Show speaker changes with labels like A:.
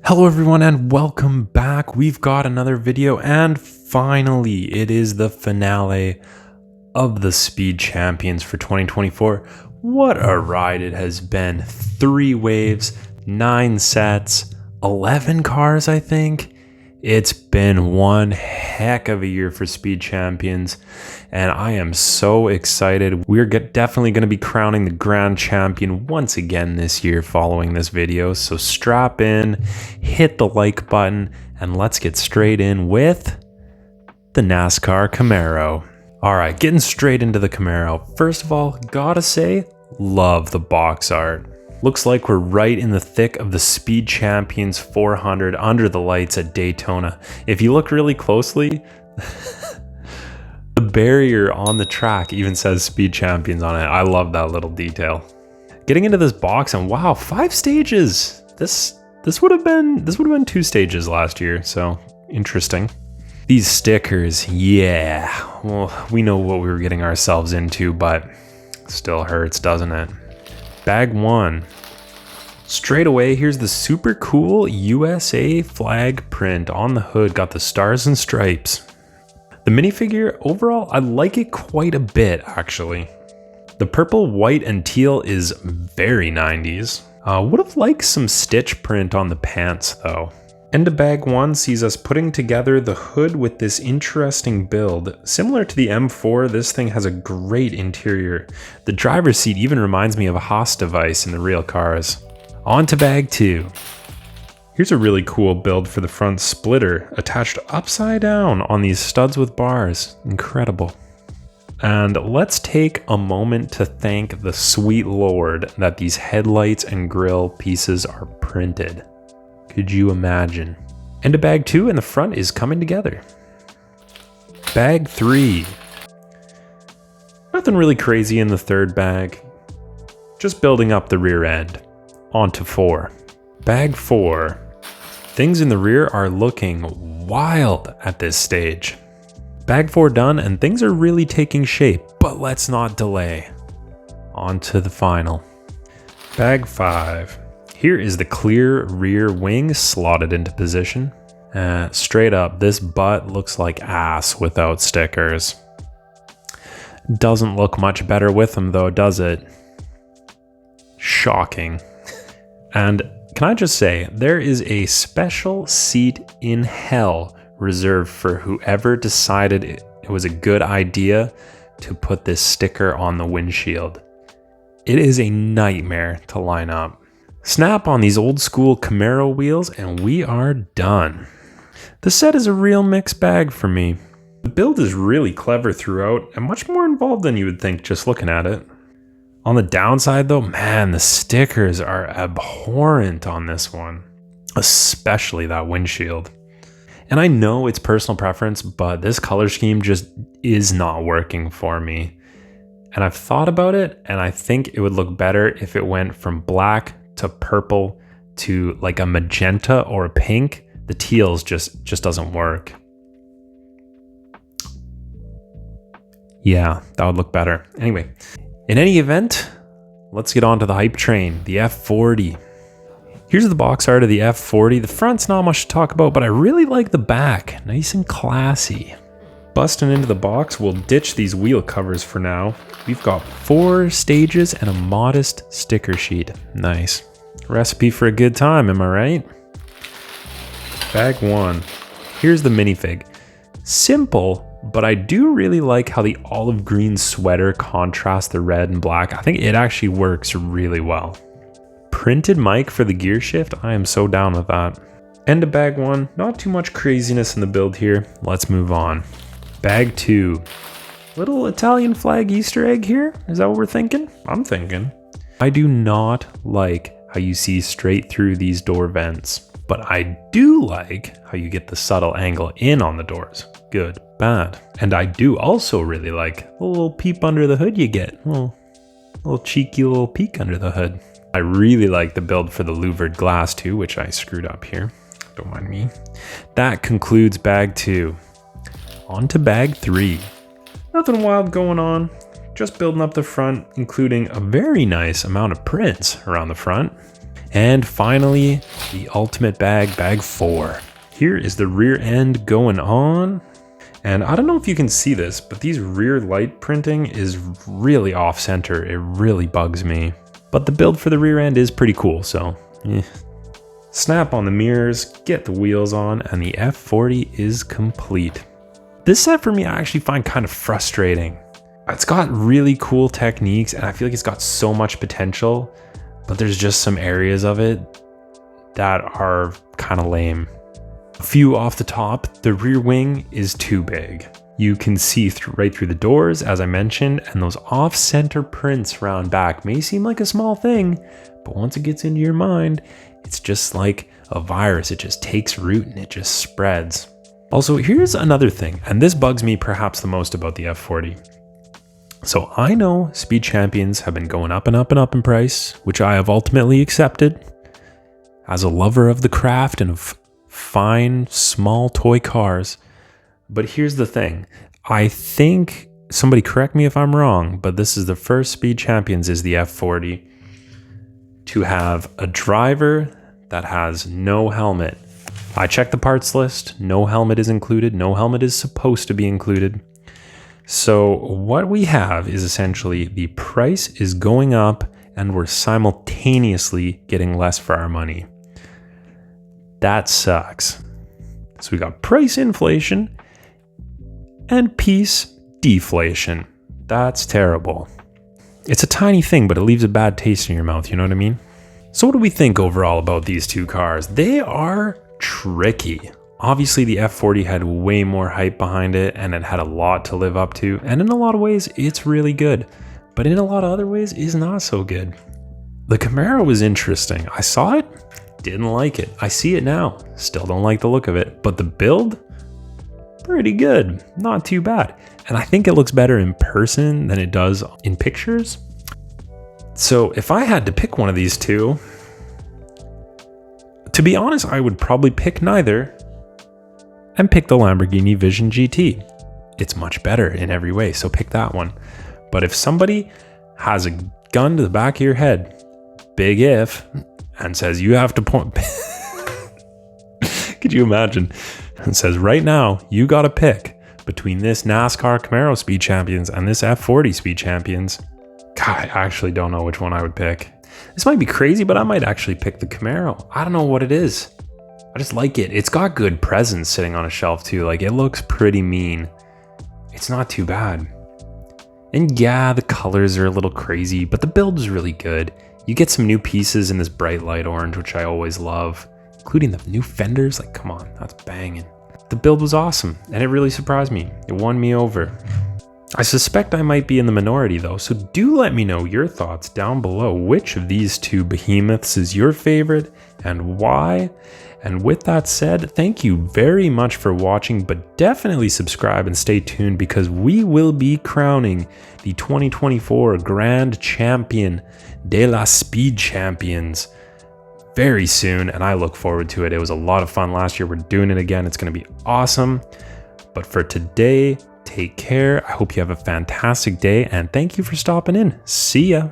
A: Hello everyone and welcome back. We've got another video and finally it is the finale of the Speed Champions for 2024. What a ride it has been. 3 waves, 9 sets, 11 cars I think. It's been one heck of a year for Speed Champions and I am so excited. We're definitely going to be crowning the grand champion once again this year following this video. So strap in, hit the like button, and let's get straight in with the NASCAR Camaro. All right, getting straight into the Camaro. First of all, gotta say, love the box art. Looks like we're right in the thick of the Speed Champions 400 under the lights at Daytona. If you look really closely, the barrier on the track even says Speed Champions on it. I love that little detail. Getting into this box, and wow, 5 stages. This would have been 2 stages last year, so interesting. These stickers, yeah. Well, we know what we were getting ourselves into, but still hurts, doesn't it? Bag 1. Straight away, here's the super cool USA flag print on the hood. Got the stars and stripes. The minifigure, overall, I like it quite a bit, actually. The purple, white, and teal is very 90s. Would have liked some stitch print on the pants, though. End of bag 1 sees us putting together the hood with this interesting build. Similar to the M4, this thing has a great interior. The driver's seat even reminds me of a Haas device in the real cars. On to bag 2. Here's a really cool build for the front splitter, attached upside down on these studs with bars. Incredible. And let's take a moment to thank the sweet Lord that these headlights and grille pieces are printed. Could you imagine? End of bag 2 and the front is coming together. Bag 3. Nothing really crazy in the third bag. Just building up the rear end. On to 4. Bag 4. Things in the rear are looking wild at this stage. Bag 4 done and things are really taking shape, but let's not delay. On to the final. Bag 5. Here is the clear rear wing slotted into position. Straight up, this butt looks like ass without stickers. Doesn't look much better with them though, does it? Shocking. And can I just say, there is a special seat in hell reserved for whoever decided it was a good idea to put this sticker on the windshield. It is a nightmare to line up. Snap on these old school Camaro wheels and we are done. The set is a real mixed bag for me. The build is really clever throughout and much more involved than you would think just looking at it. On the downside though, man, the stickers are abhorrent on this one, especially that windshield. And I know it's personal preference, but this color scheme just is not working for me. And I've thought about it and I think it would look better if it went from black to purple to like a magenta or a pink. The teals just doesn't work. Yeah, that would look better. Anyway, in any event, let's get on to the hype train, the F40. Here's the box art of the F40. The front's not much to talk about, but I really like the back. Nice and classy. Busting into the box, we'll ditch these wheel covers for now. We've got 4 stages and a modest sticker sheet. Nice. Recipe for a good time, am I right? Bag 1. Here's the minifig. Simple, but I do really like how the olive green sweater contrasts the red and black. I think it actually works really well. Printed mic for the gear shift. I am so down with that. End of bag 1. Not too much craziness in the build here. Let's move on. Bag 2. Little Italian flag Easter egg here? Is that what we're thinking? I'm thinking. I do not like how you see straight through these door vents, but I do like how you get the subtle angle in on the doors. Good, bad. And I do also really like the little peep under the hood you get. Little cheeky little peek under the hood. I really like the build for the louvered glass too, which I screwed up here. Don't mind me. That concludes bag 2. On to bag 3. Nothing wild going on. Just building up the front, including a very nice amount of prints around the front. And finally, the ultimate bag, bag 4. Here is the rear end going on. And I don't know if you can see this, but these rear light printing is really off center. It really bugs me. But the build for the rear end is pretty cool, so snap on the mirrors, get the wheels on, and the F40 is complete. This set for me I actually find kind of frustrating. It's got really cool techniques and I feel like it's got so much potential, but there's just some areas of it that are kind of lame. A few off the top, the rear wing is too big. You can see right through the doors, as I mentioned, and those off-center prints around back may seem like a small thing, but once it gets into your mind, it's just like a virus. It just takes root and it just spreads. Also, here's another thing, and this bugs me perhaps the most about the F40. So I know Speed Champions have been going up and up and up in price, which I have ultimately accepted. As a lover of the craft and of fine, small toy cars. But here's the thing. I think, somebody correct me if I'm wrong, but this is the first Speed Champions is the F40 to have a driver that has no helmet. I checked the parts list. No helmet is included. No helmet is supposed to be included. So what we have is essentially the price is going up and we're simultaneously getting less for our money. That sucks. So we got price inflation and piece deflation. That's terrible. It's a tiny thing, but it leaves a bad taste in your mouth, you know what I mean? So what do we think overall about these two cars? They are tricky. Obviously the F40 had way more hype behind it and it had a lot to live up to. And in a lot of ways, it's really good. But in a lot of other ways, it's not so good. The Camaro was interesting. I saw it, didn't like it. I see it now, still don't like the look of it. But the build, pretty good, not too bad. And I think it looks better in person than it does in pictures. So if I had to pick one of these two, to be honest, I would probably pick neither and pick the Lamborghini Vision GT. It's much better in every way, so pick that one. But if somebody has a gun to the back of your head, big if, and says you have to point, could you imagine? And says right now, you got to pick between this NASCAR Camaro Speed Champions and this F40 Speed Champions. God, I actually don't know which one I would pick. This might be crazy, but I might actually pick the Camaro. I don't know what it is. I just like it. It's got good presence sitting on a shelf too. Like it looks pretty mean. It's not too bad. And yeah, the colors are a little crazy, but the build is really good. You get some new pieces in this bright light orange, which I always love, including the new fenders. Like, come on, that's banging. The build was awesome and it really surprised me. It won me over. I suspect I might be in the minority though, so do let me know your thoughts down below. Which of these two behemoths is your favorite and why? And with that said, thank you very much for watching, but definitely subscribe and stay tuned because we will be crowning the 2024 Grand Champion de la Speed Champions very soon, and I look forward to it. It was a lot of fun last year. We're doing it again. It's going to be awesome. But for today, take care. I hope you have a fantastic day, and thank you for stopping in. See ya.